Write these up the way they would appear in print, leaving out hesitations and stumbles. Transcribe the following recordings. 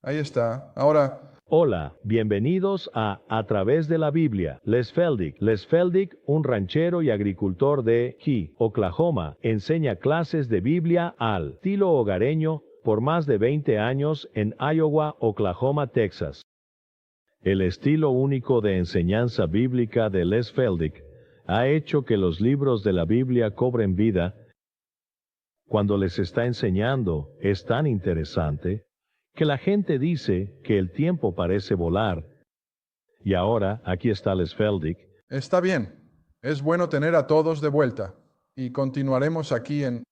Ahí está. Ahora, Hola, bienvenidos a través de la Biblia. Les Feldick. Les Feldick, un ranchero y agricultor de Key, Oklahoma, enseña clases de Biblia al estilo hogareño por más de 20 años en Iowa, Oklahoma, Texas. El estilo único de enseñanza bíblica de Les Feldick ha hecho que los libros de la Biblia cobren vida. Cuando les está enseñando, es tan interesante que la gente dice que el tiempo parece volar. Y ahora, aquí está Les Feldick. está bien. Es bueno tener a todos de vuelta. Y continuaremos aquí en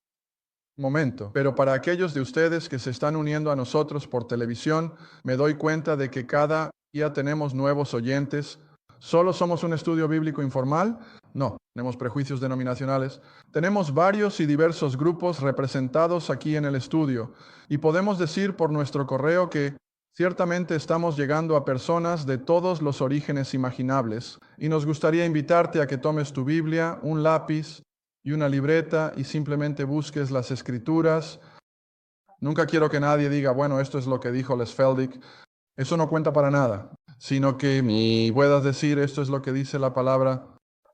un momento. Pero para aquellos de ustedes que se están uniendo a nosotros por televisión, me doy cuenta de que cada día tenemos nuevos oyentes. ¿Solo somos un estudio bíblico informal? No, tenemos prejuicios denominacionales. Tenemos varios y diversos grupos representados aquí en el estudio. Y podemos decir por nuestro correo que ciertamente estamos llegando a personas de todos los orígenes imaginables. Y nos gustaría invitarte a que tomes tu Biblia, un lápiz y una libreta y simplemente busques las escrituras. Nunca quiero que nadie diga, bueno, esto es lo que dijo Les Feldick. Eso no cuenta para nada, sino que puedas decir, esto es lo que dice la palabra,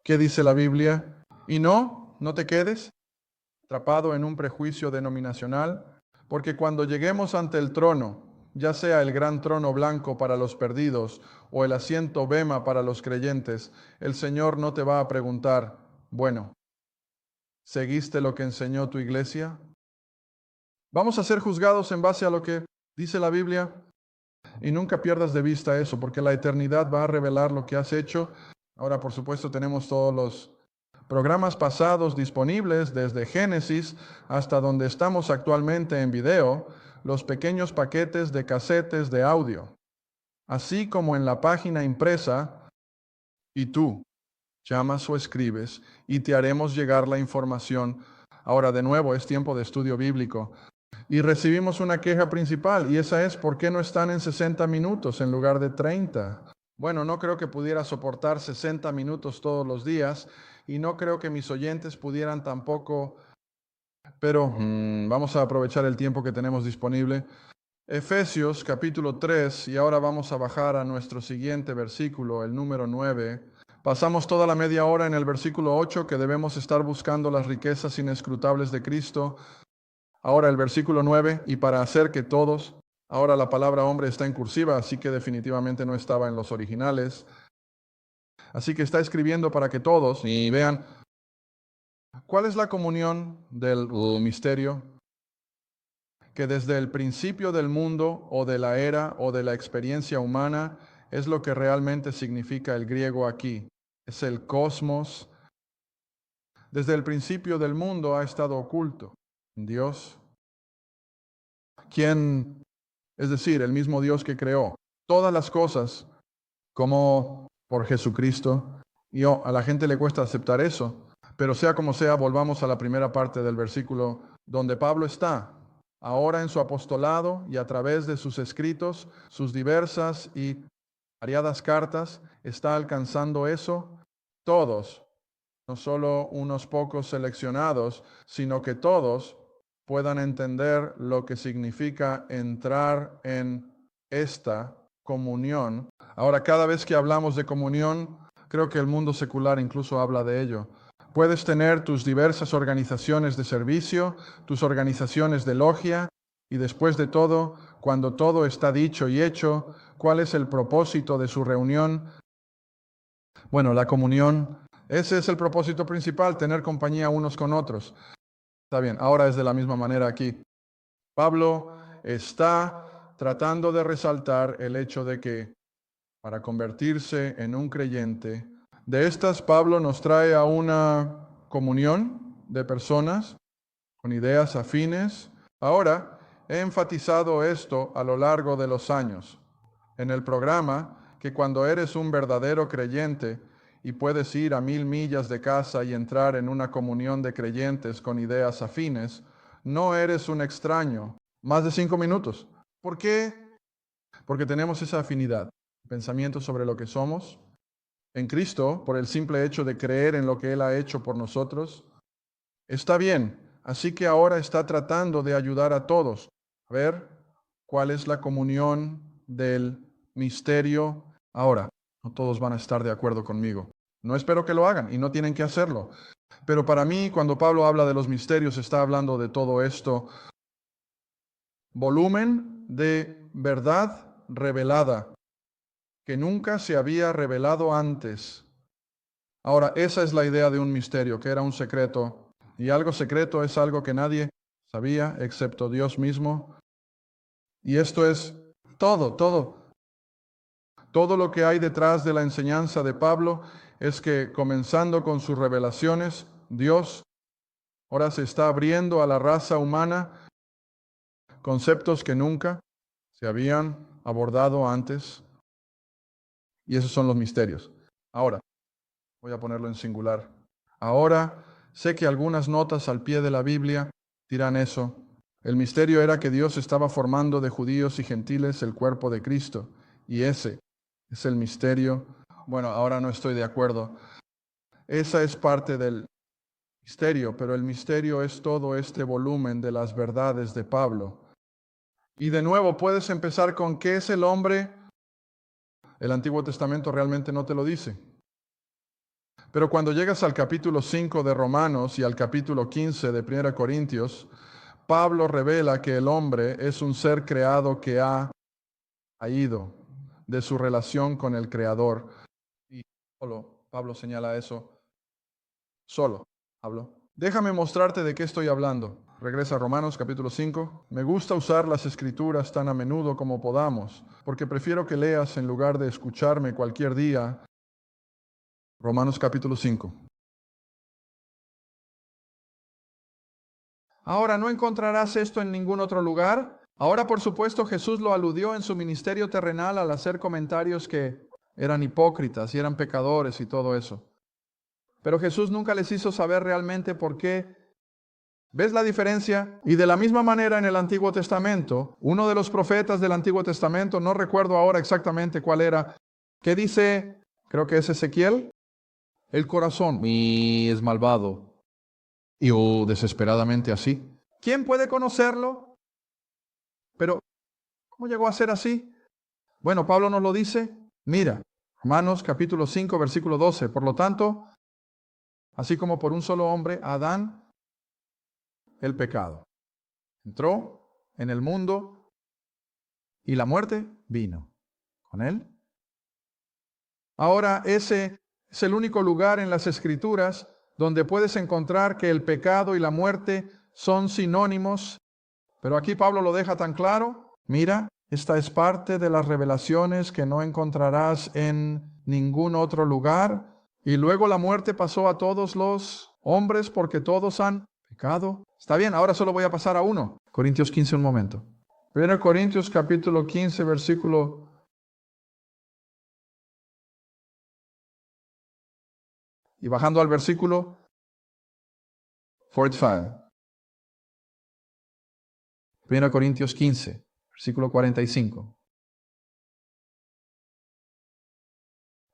qué dice la Biblia. Y no te quedes atrapado en un prejuicio denominacional, porque cuando lleguemos ante el trono, ya sea el gran trono blanco para los perdidos o el asiento bema para los creyentes, el Señor no te va a preguntar, bueno, ¿seguiste lo que enseñó tu iglesia? Vamos a ser juzgados en base a lo que dice la Biblia. Y nunca pierdas de vista eso, porque la eternidad va a revelar lo que has hecho. Ahora, por supuesto, tenemos todos los programas pasados disponibles, desde Génesis hasta donde estamos actualmente en video, los pequeños paquetes de casetes de audio, así como en la página impresa, y tú llamas o escribes y te haremos llegar la información. Ahora, de nuevo, es tiempo de estudio bíblico. Y recibimos una queja principal, y esa es, ¿por qué no están en 60 minutos en lugar de 30? Bueno, no creo que pudiera soportar 60 minutos todos los días, y no creo que mis oyentes pudieran tampoco, pero vamos a aprovechar el tiempo que tenemos disponible. Efesios capítulo 3, y ahora vamos a bajar a nuestro siguiente versículo, el número 9. Pasamos toda la media hora en el versículo 8, que debemos estar buscando las riquezas inescrutables de Cristo. Ahora el versículo 9, y para hacer que todos, ahora la palabra hombre está en cursiva, así que definitivamente no estaba en los originales. Así que está escribiendo para que todos, y vean, ¿cuál es la comunión del misterio? Que desde el principio del mundo o de la era o de la experiencia humana es lo que realmente significa el griego aquí. Es el cosmos. Desde el principio del mundo ha estado oculto. Dios, quien, es decir, el mismo Dios que creó todas las cosas como por Jesucristo. Y a la gente le cuesta aceptar eso. Pero sea como sea, volvamos a la primera parte del versículo donde Pablo está. Ahora en su apostolado y a través de sus escritos, sus diversas y variadas cartas, está alcanzando eso. Todos, no solo unos pocos seleccionados, sino que todos puedan entender lo que significa entrar en esta comunión. Ahora, cada vez que hablamos de comunión, creo que el mundo secular incluso habla de ello. Puedes tener tus diversas organizaciones de servicio, tus organizaciones de logia, y después de todo, cuando todo está dicho y hecho, ¿cuál es el propósito de su reunión? Bueno, la comunión, ese es el propósito principal, tener compañía unos con otros. Está bien, ahora es de la misma manera aquí. Pablo está tratando de resaltar el hecho de que para convertirse en un creyente, de estas Pablo nos trae a una comunión de personas con ideas afines. Ahora, he enfatizado esto a lo largo de los años en el programa, que cuando eres un verdadero creyente y puedes ir a 1000 millas de casa y entrar en una comunión de creyentes con ideas afines, no eres un extraño. Más de 5 minutos. ¿Por qué? Porque tenemos esa afinidad, pensamiento sobre lo que somos en Cristo, por el simple hecho de creer en lo que Él ha hecho por nosotros. Está bien, así que ahora está tratando de ayudar a todos. A ver, cuál es la comunión del misterio. Ahora, no todos van a estar de acuerdo conmigo. No espero que lo hagan y no tienen que hacerlo. Pero para mí, cuando Pablo habla de los misterios, está hablando de todo esto. Volumen de verdad revelada, que nunca se había revelado antes. Ahora, esa es la idea de un misterio, que era un secreto. Y algo secreto es algo que nadie sabía excepto Dios mismo. Y esto es todo lo que hay detrás de la enseñanza de Pablo es que comenzando con sus revelaciones, Dios ahora se está abriendo a la raza humana conceptos que nunca se habían abordado antes. Y esos son los misterios. Ahora, voy a ponerlo en singular. Ahora, sé que algunas notas al pie de la Biblia dirán eso. El misterio era que Dios estaba formando de judíos y gentiles el cuerpo de Cristo. Y ese es el misterio. Bueno, ahora no estoy de acuerdo. Esa es parte del misterio, pero el misterio es todo este volumen de las verdades de Pablo. Y de nuevo, puedes empezar con ¿qué es el hombre? El Antiguo Testamento realmente no te lo dice. Pero cuando llegas al capítulo 5 de Romanos y al capítulo 15 de 1 Corintios, Pablo revela que el hombre es un ser creado que ha caído de su relación con el Creador. Y solo Pablo señala eso. Solo Pablo. Déjame mostrarte de qué estoy hablando. Regresa a Romanos capítulo 5. Me gusta usar las escrituras tan a menudo como podamos, porque prefiero que leas en lugar de escucharme cualquier día. Romanos capítulo 5. Ahora, ¿no encontrarás esto en ningún otro lugar? Ahora, por supuesto, Jesús lo aludió en su ministerio terrenal al hacer comentarios que eran hipócritas y eran pecadores y todo eso. Pero Jesús nunca les hizo saber realmente por qué. ¿Ves la diferencia? Y de la misma manera en el Antiguo Testamento, uno de los profetas del Antiguo Testamento, no recuerdo ahora exactamente cuál era, que dice, creo que es Ezequiel, el corazón es malvado. Y desesperadamente así. ¿Quién puede conocerlo? Pero, ¿cómo llegó a ser así? Bueno, Pablo nos lo dice. Mira, Romanos capítulo 5, versículo 12. Por lo tanto, así como por un solo hombre, Adán, el pecado entró en el mundo y la muerte vino con él. Ahora, ese es el único lugar en las Escrituras donde puedes encontrar que el pecado y la muerte son sinónimos. Pero aquí Pablo lo deja tan claro. Mira, esta es parte de las revelaciones que no encontrarás en ningún otro lugar. Y luego la muerte pasó a todos los hombres porque todos han pecado. Está bien, ahora solo voy a pasar a uno. Corintios 15, un momento. 1 Corintios capítulo 15, versículo... Y bajando al versículo 45. 1 Corintios 15, versículo 45.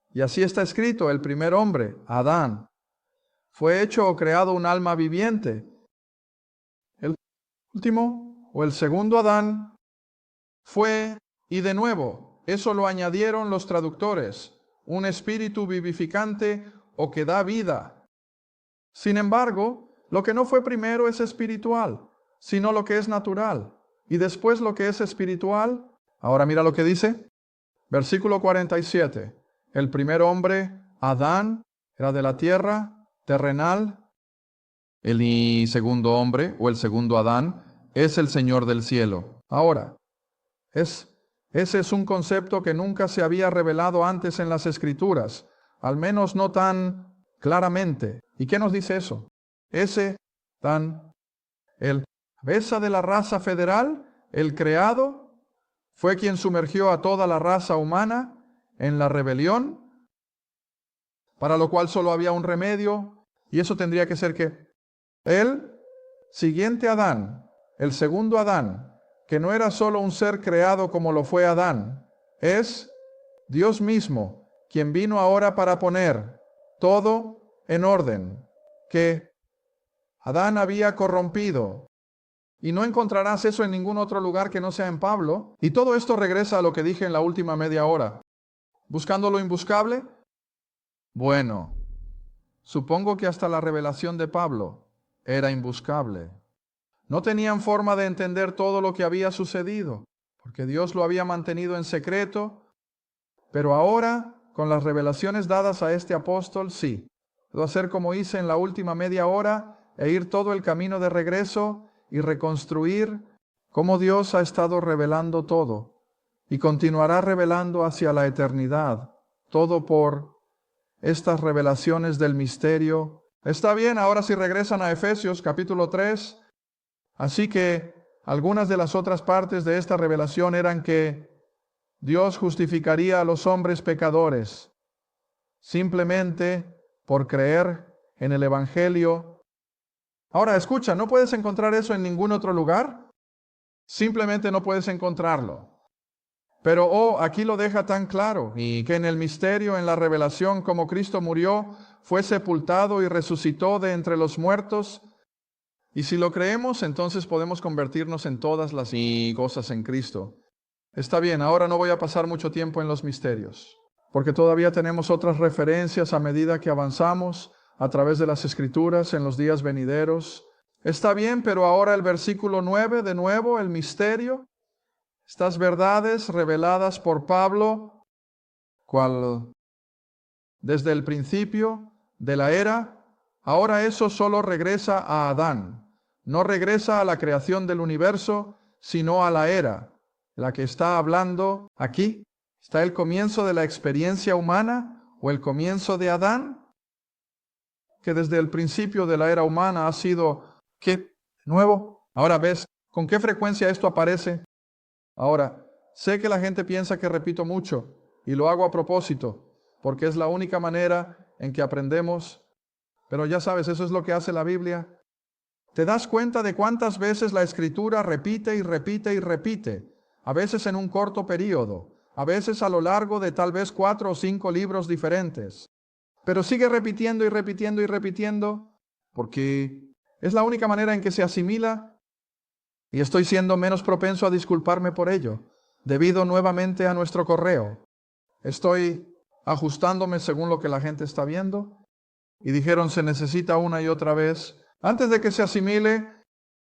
Y así está escrito, el primer hombre, Adán, fue hecho o creado un alma viviente. El último o el segundo Adán fue, y de nuevo, eso lo añadieron los traductores, un espíritu vivificante o que da vida. Sin embargo, lo que no fue primero es espiritual, sino lo que es natural. Y después lo que es espiritual. Ahora mira lo que dice. Versículo 47. El primer hombre, Adán, era de la tierra, terrenal. El segundo hombre, o el segundo Adán, es el Señor del cielo. Ahora, ese es un concepto que nunca se había revelado antes en las Escrituras, al menos no tan claramente. ¿Y qué nos dice eso? El cabeza de la raza federal, el creado, fue quien sumergió a toda la raza humana en la rebelión, para lo cual solo había un remedio, y eso tendría que ser que el siguiente Adán, el segundo Adán, que no era solo un ser creado como lo fue Adán, es Dios mismo, quien vino ahora para poner todo en orden, que Adán había corrompido Y no encontrarás eso en ningún otro lugar que no sea en Pablo. Y todo esto regresa a lo que dije en la última media hora. ¿Buscando lo imbuscable? Bueno, supongo que hasta la revelación de Pablo era imbuscable. No tenían forma de entender todo lo que había sucedido, porque Dios lo había mantenido en secreto, pero ahora, con las revelaciones dadas a este apóstol, sí. Puedo hacer como hice en la última media hora e ir todo el camino de regreso y reconstruir cómo Dios ha estado revelando todo y continuará revelando hacia la eternidad, todo por estas revelaciones del misterio. Está bien, ahora si regresan a Efesios capítulo 3, así que algunas de las otras partes de esta revelación eran que Dios justificaría a los hombres pecadores simplemente por creer en el Evangelio. Ahora, escucha, ¿no puedes encontrar eso en ningún otro lugar? Simplemente no puedes encontrarlo. Pero, aquí lo deja tan claro, y que en el misterio, en la revelación, como Cristo murió, fue sepultado y resucitó de entre los muertos. Y si lo creemos, entonces podemos convertirnos en todas las cosas en Cristo. Está bien, ahora no voy a pasar mucho tiempo en los misterios, porque todavía tenemos otras referencias a medida que avanzamos a través de las Escrituras en los días venideros. Está bien, pero ahora el versículo 9, de nuevo, el misterio. Estas verdades reveladas por Pablo, cual desde el principio de la era, ahora eso solo regresa a Adán. No regresa a la creación del universo, sino a la era, la que está hablando aquí. ¿Está el comienzo de la experiencia humana o el comienzo de Adán? Que desde el principio de la era humana ha sido, ¿qué? Nuevo. Ahora ves con qué frecuencia esto aparece. Ahora, sé que la gente piensa que repito mucho y lo hago a propósito, porque es la única manera en que aprendemos. Pero ya sabes, eso es lo que hace la Biblia. ¿Te das cuenta de cuántas veces la Escritura repite y repite y repite? A veces en un corto periodo, a veces a lo largo de tal vez 4 o 5 libros diferentes. Pero sigue repitiendo y repitiendo y repitiendo, porque es la única manera en que se asimila. Y estoy siendo menos propenso a disculparme por ello, debido nuevamente a nuestro correo. Estoy ajustándome según lo que la gente está viendo. Y dijeron, se necesita una y otra vez. Antes de que se asimile,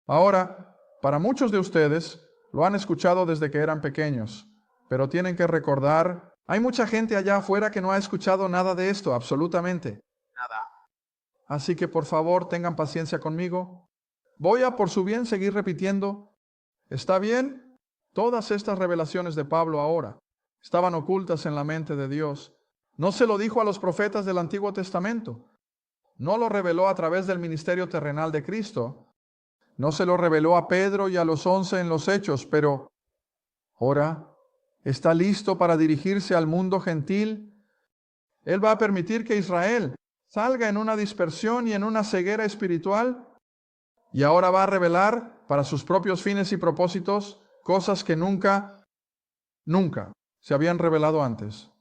ahora, para muchos de ustedes, lo han escuchado desde que eran pequeños. Pero tienen que recordar, hay mucha gente allá afuera que no ha escuchado nada de esto, absolutamente. Nada. Así que por favor, tengan paciencia conmigo. Voy a, por su bien, seguir repitiendo. ¿Está bien? Todas estas revelaciones de Pablo ahora estaban ocultas en la mente de Dios. No se lo dijo a los profetas del Antiguo Testamento. No lo reveló a través del ministerio terrenal de Cristo. No se lo reveló a Pedro y a los 11 en los Hechos, pero ahora está listo para dirigirse al mundo gentil. Él va a permitir que Israel salga en una dispersión y en una ceguera espiritual. Y ahora va a revelar para sus propios fines y propósitos cosas que nunca se habían revelado antes.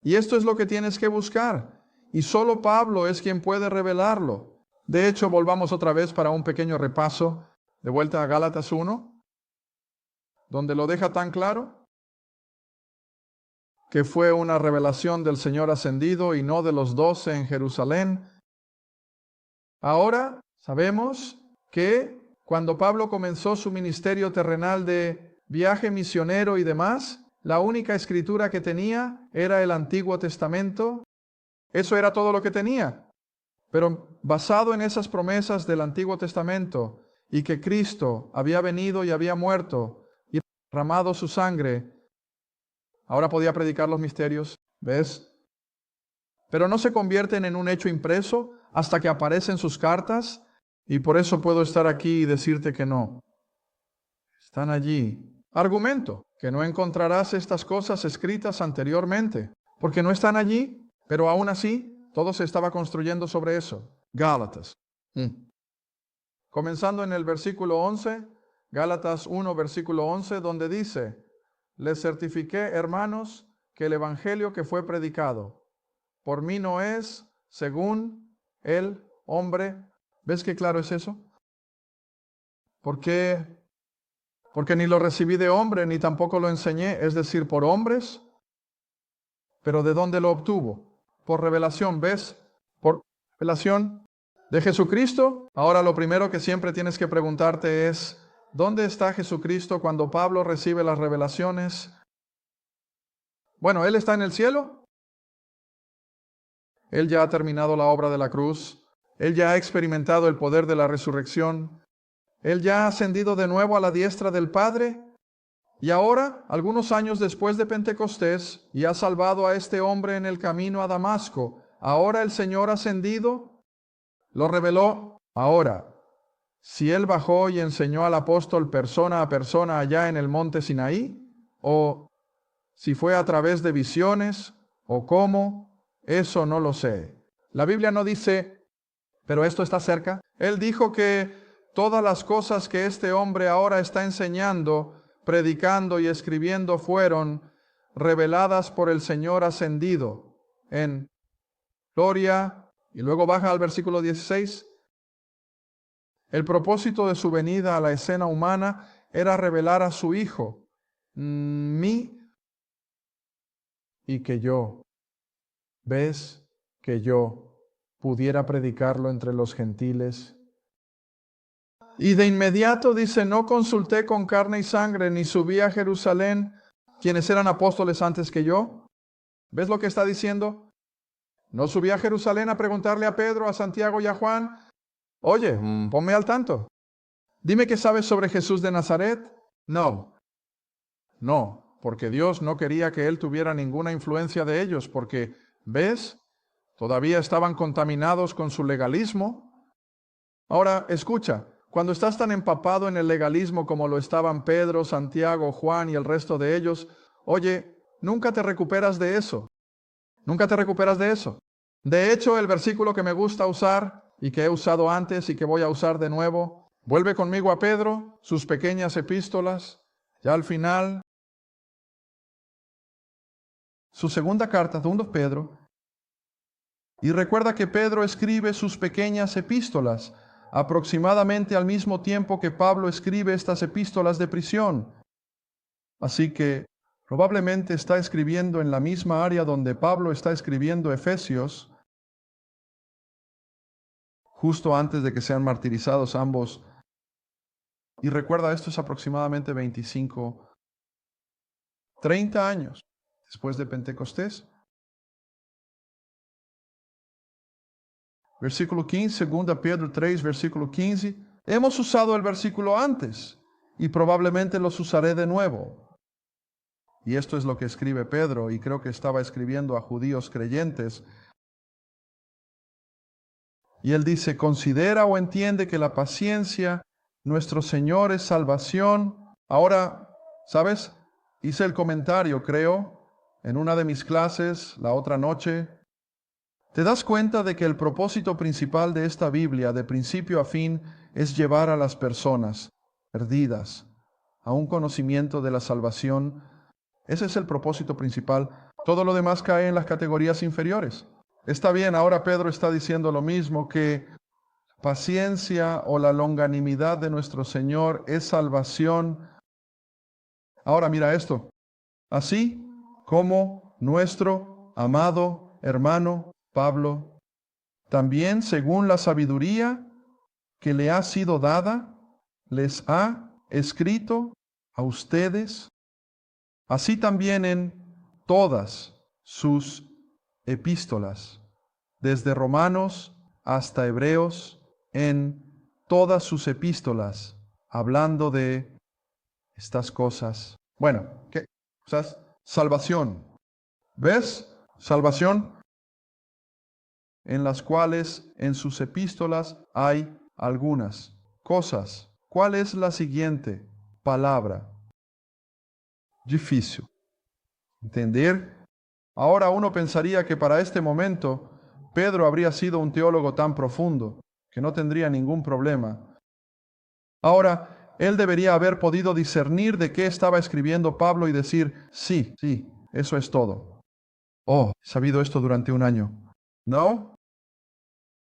Y esto es lo que tienes que buscar. Y solo Pablo es quien puede revelarlo. De hecho, volvamos otra vez para un pequeño repaso, de vuelta a Gálatas 1, donde lo deja tan claro que fue una revelación del Señor ascendido y no de los 12 en Jerusalén. Ahora sabemos que cuando Pablo comenzó su ministerio terrenal de viaje misionero y demás, la única escritura que tenía era el Antiguo Testamento. Eso era todo lo que tenía. Pero basado en esas promesas del Antiguo Testamento y que Cristo había venido y había muerto y derramado su sangre, ahora podía predicar los misterios, ¿ves? Pero no se convierten en un hecho impreso hasta que aparecen sus cartas. Y por eso puedo estar aquí y decirte que no. Están allí. Argumento, que no encontrarás estas cosas escritas anteriormente, porque no están allí, pero aún así todo se estaba construyendo sobre eso. Gálatas. Comenzando en el versículo 11, Gálatas 1, versículo 11, donde dice, les certifiqué, hermanos, que el evangelio que fue predicado por mí no es según el hombre. ¿Ves qué claro es eso? ¿Por qué? Porque ni lo recibí de hombre, ni tampoco lo enseñé, es decir, por hombres. Pero ¿de dónde lo obtuvo? Por revelación, ¿ves? Por revelación de Jesucristo. Ahora lo primero que siempre tienes que preguntarte es, ¿dónde está Jesucristo cuando Pablo recibe las revelaciones? Bueno, Él está en el cielo. Él ya ha terminado la obra de la cruz. Él ya ha experimentado el poder de la resurrección. Él ya ha ascendido de nuevo a la diestra del Padre. Y ahora, algunos años después de Pentecostés, y ha salvado a este hombre en el camino a Damasco. Ahora el Señor ascendido lo reveló. Ahora, si Él bajó y enseñó al apóstol persona a persona allá en el monte Sinaí, o si fue a través de visiones, o cómo, eso no lo sé. La Biblia no dice, pero esto está cerca. Él dijo que todas las cosas que este hombre ahora está enseñando, predicando y escribiendo fueron reveladas por el Señor ascendido en gloria. Y luego baja al versículo 16. El propósito de su venida a la escena humana era revelar a su Hijo, mí, y que yo, ves, que yo pudiera predicarlo entre los gentiles. Y de inmediato dice, no consulté con carne y sangre, ni subí a Jerusalén, quienes eran apóstoles antes que yo. ¿Ves lo que está diciendo? No subí a Jerusalén a preguntarle a Pedro, a Santiago y a Juan, oye, ponme al tanto. Dime qué sabes sobre Jesús de Nazaret. No, porque Dios no quería que él tuviera ninguna influencia de ellos, porque, ¿ves? Todavía estaban contaminados con su legalismo. Ahora, escucha, cuando estás tan empapado en el legalismo como lo estaban Pedro, Santiago, Juan y el resto de ellos, oye, nunca te recuperas de eso. Nunca te recuperas de eso. De hecho, el versículo que me gusta usar y que he usado antes y que voy a usar de nuevo, vuelve conmigo a Pedro, sus pequeñas epístolas, ya al final, su segunda carta, 2 Pedro, y recuerda que Pedro escribe sus pequeñas epístolas aproximadamente al mismo tiempo que Pablo escribe estas epístolas de prisión. Así que probablemente está escribiendo en la misma área donde Pablo está escribiendo Efesios, justo antes de que sean martirizados ambos. Y recuerda, esto es aproximadamente 30 años después de Pentecostés. Versículo 15, 2 Pedro 3, versículo 15. Hemos usado el versículo antes y probablemente los usaré de nuevo. Y esto es lo que escribe Pedro, y creo que estaba escribiendo a judíos creyentes. Y él dice, considera o entiende que la paciencia, nuestro Señor, es salvación. Ahora, ¿sabes? Hice el comentario, creo, en una de mis clases la otra noche. ¿Te das cuenta de que el propósito principal de esta Biblia, de principio a fin, es llevar a las personas perdidas a un conocimiento de la salvación? Ese es el propósito principal. Todo lo demás cae en las categorías inferiores. Está bien, ahora Pedro está diciendo lo mismo, que paciencia o la longanimidad de nuestro Señor es salvación. Ahora mira esto. Así como nuestro amado hermano Pablo, también según la sabiduría que le ha sido dada, les ha escrito a ustedes, así también en todas sus epístolas, desde Romanos hasta Hebreos, en todas sus epístolas, hablando de estas cosas. Bueno, ¿qué cosas? Salvación. ¿Ves? Salvación, en las cuales en sus epístolas hay algunas cosas. ¿Cuál es la siguiente palabra? Difícil entender. Ahora uno pensaría que para este momento Pedro habría sido un teólogo tan profundo que no tendría ningún problema. Ahora, él debería haber podido discernir de qué estaba escribiendo Pablo y decir, sí, eso es todo. Oh, he sabido esto durante un año. ¿No?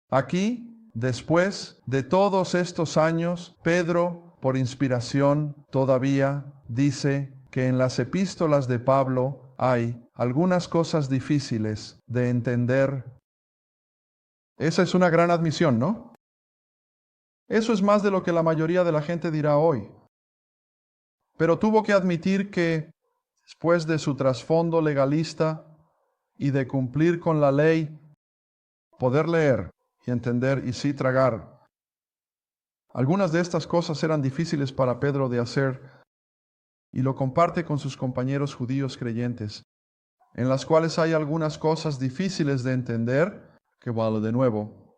Aquí, después de todos estos años, Pedro por inspiración, todavía dice que en las epístolas de Pablo hay algunas cosas difíciles de entender. Esa es una gran admisión, ¿no? Eso es más de lo que la mayoría de la gente dirá hoy. Pero tuvo que admitir que, después de su trasfondo legalista y de cumplir con la ley, poder leer y entender y sí tragar. Algunas de estas cosas eran difíciles para Pedro de hacer y lo comparte con sus compañeros judíos creyentes, en las cuales hay algunas cosas difíciles de entender, que vale de nuevo.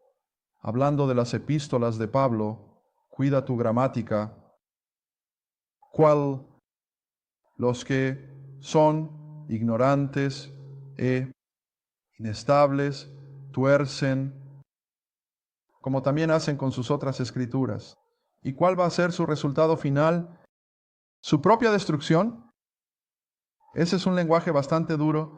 Hablando de las epístolas de Pablo, cuida tu gramática. ¿Cuál? Los que son ignorantes e inestables, tuercen, como también hacen con sus otras escrituras. ¿Y cuál va a ser su resultado final? ¿Su propia destrucción? Ese es un lenguaje bastante duro.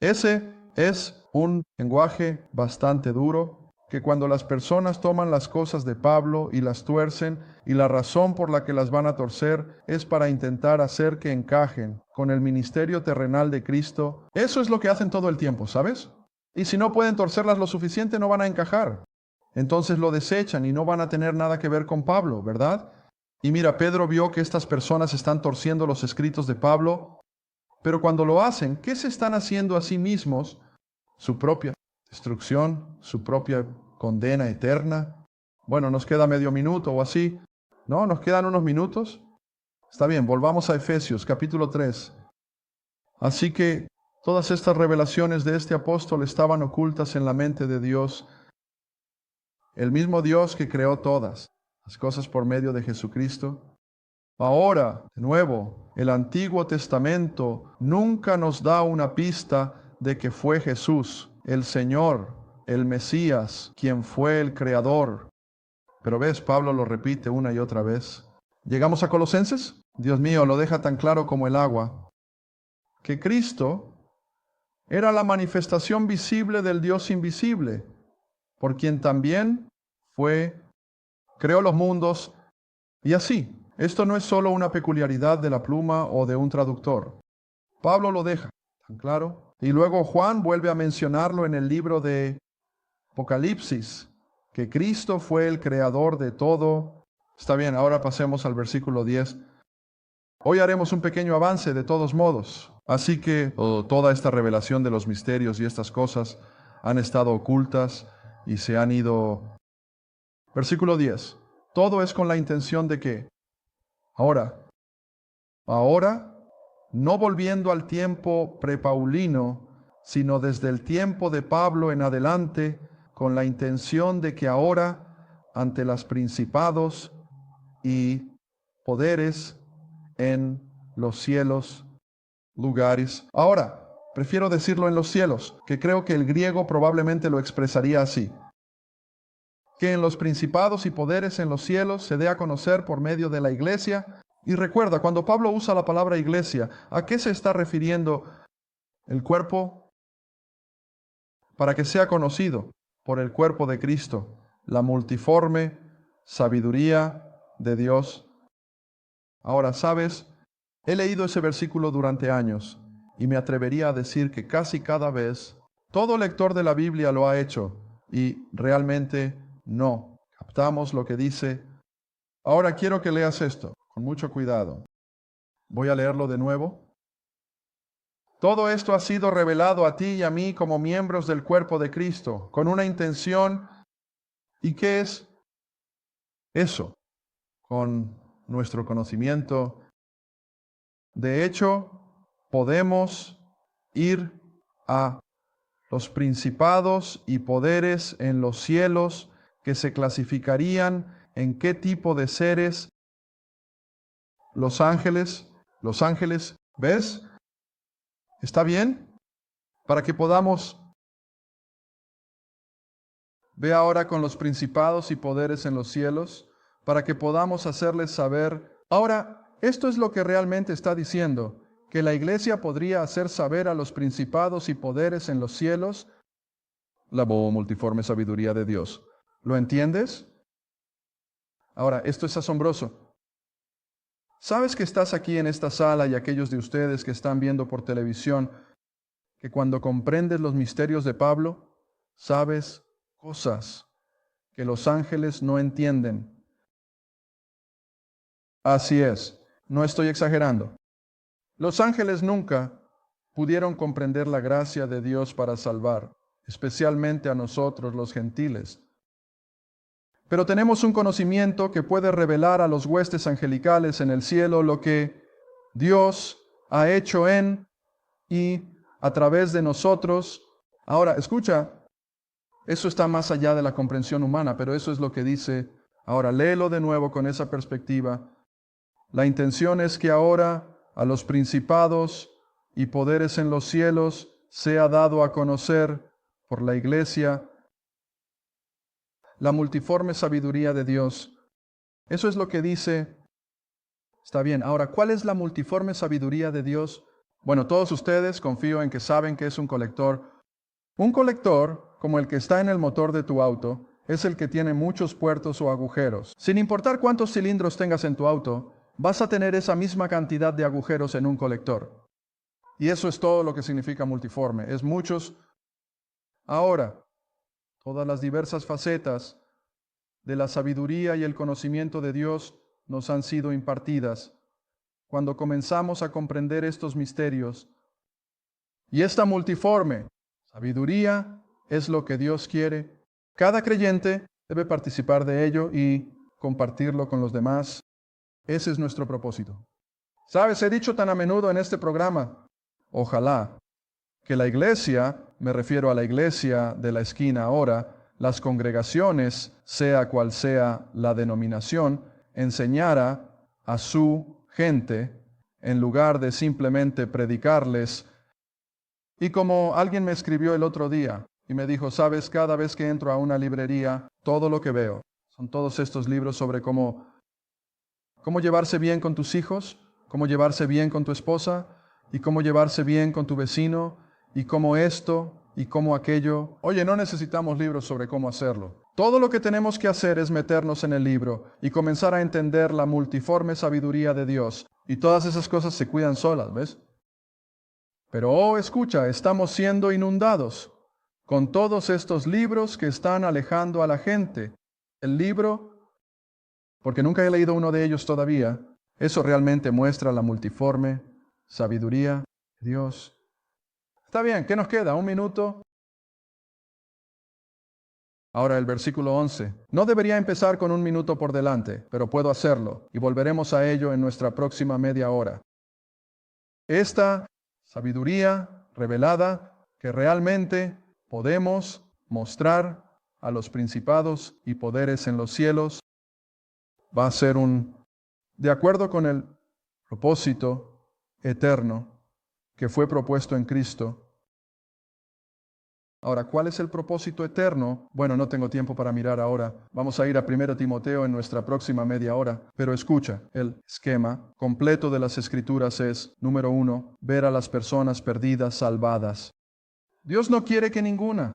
Ese es un lenguaje bastante duro que cuando las personas toman las cosas de Pablo y las tuercen, y la razón por la que las van a torcer es para intentar hacer que encajen con el ministerio terrenal de Cristo, eso es lo que hacen todo el tiempo, ¿sabes? Y si no pueden torcerlas lo suficiente, no van a encajar. Entonces lo desechan y no van a tener nada que ver con Pablo, ¿verdad? Y mira, Pedro vio que estas personas están torciendo los escritos de Pablo, pero cuando lo hacen, ¿qué se están haciendo a sí mismos? Su propia destrucción, su propia condena eterna. Bueno, nos queda medio minuto o así. ¿No? ¿Nos quedan unos minutos? Está bien, volvamos a Efesios, capítulo 3. Así que todas estas revelaciones de este apóstol estaban ocultas en la mente de Dios, el mismo Dios que creó todas las cosas por medio de Jesucristo. Ahora, de nuevo, el Antiguo Testamento nunca nos da una pista de que fue Jesús, el Señor, el Mesías, quien fue el Creador. Pero ves, Pablo lo repite una y otra vez. ¿Llegamos a Colosenses? Dios mío, lo deja tan claro como el agua. Que Cristo era la manifestación visible del Dios invisible, por quien también creó los mundos, y así. Esto no es solo una peculiaridad de la pluma o de un traductor. Pablo lo deja tan claro. Y luego Juan vuelve a mencionarlo en el libro de Apocalipsis, que Cristo fue el creador de todo. Está bien, ahora pasemos al versículo 10. Hoy haremos un pequeño avance de todos modos. Así que toda esta revelación de los misterios y estas cosas han estado ocultas y se han ido. Versículo 10. Todo es con la intención de que Ahora, no volviendo al tiempo prepaulino, sino desde el tiempo de Pablo en adelante, con la intención de que ahora, ante los principados y poderes en los cielos, lugares. Ahora, prefiero decirlo en los cielos, que creo que el griego probablemente lo expresaría así. Que en los principados y poderes en los cielos se dé a conocer por medio de la iglesia. Y recuerda, cuando Pablo usa la palabra iglesia, ¿a qué se está refiriendo? El cuerpo, para que sea conocido por el cuerpo de Cristo, la multiforme sabiduría de Dios. Ahora, ¿sabes? He leído ese versículo durante años y me atrevería a decir que casi cada vez todo lector de la Biblia lo ha hecho y realmente no captamos lo que dice. Ahora quiero que leas esto con mucho cuidado. Voy a leerlo de nuevo. Todo esto ha sido revelado a ti y a mí como miembros del cuerpo de Cristo, con una intención. ¿Y qué es eso? Con nuestro conocimiento. De hecho, podemos ir a los principados y poderes en los cielos que se clasificarían en qué tipo de seres. Los ángeles, ¿ves? ¿Está bien? Para que podamos. Ve ahora con los principados y poderes en los cielos, para que podamos hacerles saber. Ahora, esto es lo que realmente está diciendo, que la iglesia podría hacer saber a los principados y poderes en los cielos la multiforme sabiduría de Dios. ¿Lo entiendes? Ahora, esto es asombroso. ¿Sabes que estás aquí en esta sala y aquellos de ustedes que están viendo por televisión, que cuando comprendes los misterios de Pablo, sabes cosas que los ángeles no entienden? Así es, no estoy exagerando. Los ángeles nunca pudieron comprender la gracia de Dios para salvar, especialmente a nosotros los gentiles. Pero tenemos un conocimiento que puede revelar a los huestes angelicales en el cielo lo que Dios ha hecho en y a través de nosotros. Ahora, escucha, eso está más allá de la comprensión humana, pero eso es lo que dice. Ahora, léelo de nuevo con esa perspectiva. La intención es que ahora a los principados y poderes en los cielos sea dado a conocer por la iglesia la multiforme sabiduría de Dios. Eso es lo que dice. Está bien. Ahora, ¿cuál es la multiforme sabiduría de Dios? Bueno, todos ustedes confío en que saben que es un colector. Un colector, como el que está en el motor de tu auto, es el que tiene muchos puertos o agujeros. Sin importar cuántos cilindros tengas en tu auto, vas a tener esa misma cantidad de agujeros en un colector. Y eso es todo lo que significa multiforme. Es muchos. Ahora, todas las diversas facetas de la sabiduría y el conocimiento de Dios nos han sido impartidas. Cuando comenzamos a comprender estos misterios, y esta multiforme sabiduría es lo que Dios quiere, cada creyente debe participar de ello y compartirlo con los demás. Ese es nuestro propósito. ¿Sabes? He dicho tan a menudo en este programa, ojalá que la iglesia, me refiero a la iglesia de la esquina ahora, las congregaciones, sea cual sea la denominación, enseñara a su gente en lugar de simplemente predicarles. Y como alguien me escribió el otro día y me dijo, sabes, cada vez que entro a una librería, todo lo que veo son todos estos libros sobre cómo llevarse bien con tus hijos, cómo llevarse bien con tu esposa y cómo llevarse bien con tu vecino y cómo esto y cómo aquello. Oye, no necesitamos libros sobre cómo hacerlo. Todo lo que tenemos que hacer es meternos en el libro y comenzar a entender la multiforme sabiduría de Dios. Y todas esas cosas se cuidan solas, ¿ves? Pero, escucha, estamos siendo inundados con todos estos libros que están alejando a la gente. El libro, porque nunca he leído uno de ellos todavía, eso realmente muestra la multiforme sabiduría de Dios. Está bien, ¿qué nos queda? ¿Un minuto? Ahora el versículo 11. No debería empezar con un minuto por delante, pero puedo hacerlo, y volveremos a ello en nuestra próxima media hora. Esta sabiduría revelada que realmente podemos mostrar a los principados y poderes en los cielos va a ser de acuerdo con el propósito eterno que fue propuesto en Cristo. Ahora, ¿cuál es el propósito eterno? Bueno, no tengo tiempo para mirar ahora. Vamos a ir a 1 Timoteo en nuestra próxima media hora. Pero escucha, el esquema completo de las Escrituras es, número 1, ver a las personas perdidas salvadas. Dios no quiere que ninguna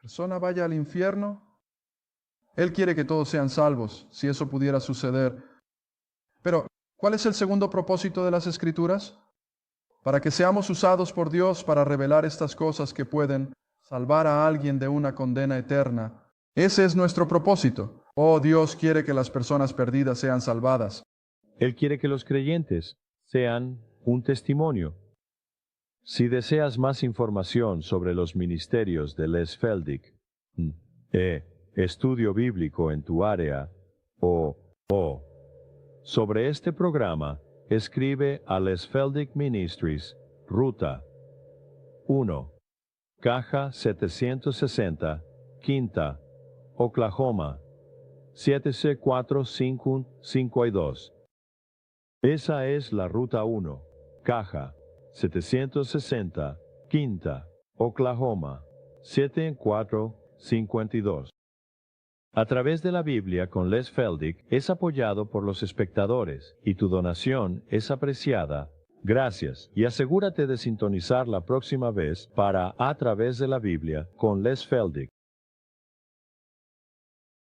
persona vaya al infierno. Él quiere que todos sean salvos, si eso pudiera suceder. Pero, ¿cuál es el segundo propósito de las Escrituras? Para que seamos usados por Dios para revelar estas cosas que pueden salvar a alguien de una condena eterna. Ese es nuestro propósito. Oh, Dios quiere que las personas perdidas sean salvadas. Él quiere que los creyentes sean un testimonio. Si deseas más información sobre los ministerios de Les Feldick, estudio bíblico en tu área, o sobre este programa, escribe a Les Feldick Ministries, Ruta 1. Caja 760, Quinta, Oklahoma, 76452. Esa es la Ruta 1, Caja 760, Quinta, Oklahoma, 7452. A través de la Biblia con Les Feldick es apoyado por los espectadores y tu donación es apreciada. Gracias, y asegúrate de sintonizar la próxima vez para A través de la Biblia con Les Feldick.